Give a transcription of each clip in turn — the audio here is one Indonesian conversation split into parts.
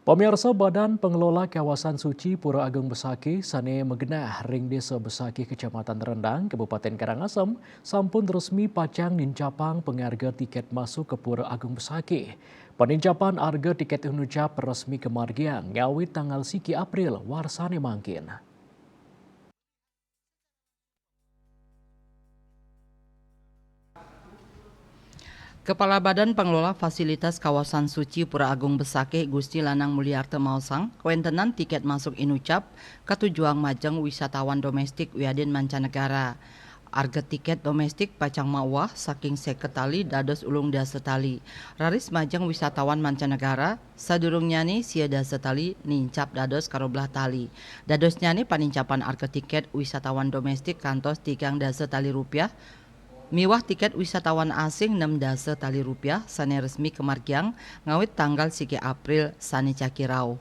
Pemirsa Badan Pengelola Kawasan Suci Pura Agung Besaki sane megenah ring desa Besaki Kecamatan Rendang, Kabupaten Karangasem, sampun resmi pacang nincapang pengharga tiket masuk ke Pura Agung Besaki. Penincapan harga tiket unucap resmi kemargian ngawit tanggal siki April warsane mangkin. Kepala Badan Pengelola Fasilitas Kawasan Suci Pura Agung Besaki Gusti Lanang Mulyarto Mausang, kewentenan tiket masuk inucap katujuan majeng wisatawan domestik wiadin mancanegara. Harga tiket domestik pacang mawah saking seketali dados ulung dasetali. Raris majeng wisatawan mancanegara sadurung nyani sia dasetali nincap dados karoblah tali. Dados nyani panincapan harga tiket wisatawan domestik kantos Rp3 miwah tiket wisatawan asing 6 tali rupiah sane resmi kemargiang ngawit tanggal siki April sane cakirau.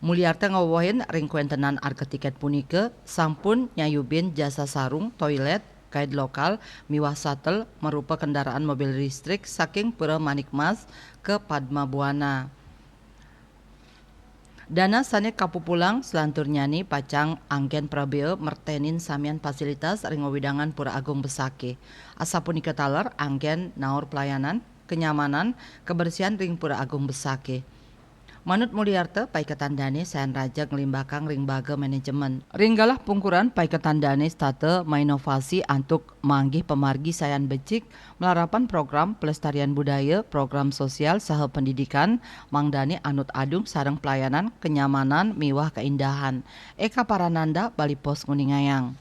Mulyarta ngawohin ring kuentenan harga tiket punike sampun nyayubin jasa sarung, toilet, guide lokal, miwah shuttle merupa kendaraan mobil listrik saking Pura Manikmas ke Padma Buana. Dana sane kapupulang selantur nyani pacang angken prabeo mertenin samian fasilitas ring wewidangan Pura Agung Besaki. Asapunika taler angken naur pelayanan, kenyamanan, kebersihan ring Pura Agung Besaki. Manut Mulyarto paiketan dane sayan raja ngelimbakang ring baga manajemen. Ringgalah pungkuran paiketan dane state mainovasi antuk manggih pemargi sayan becik melarapan program pelestarian budaya, program sosial saha pendidikan, mangdane anut adung sareng pelayanan, kenyamanan, miwah keindahan. Eka Parananda, Bali Pos Nguningayang.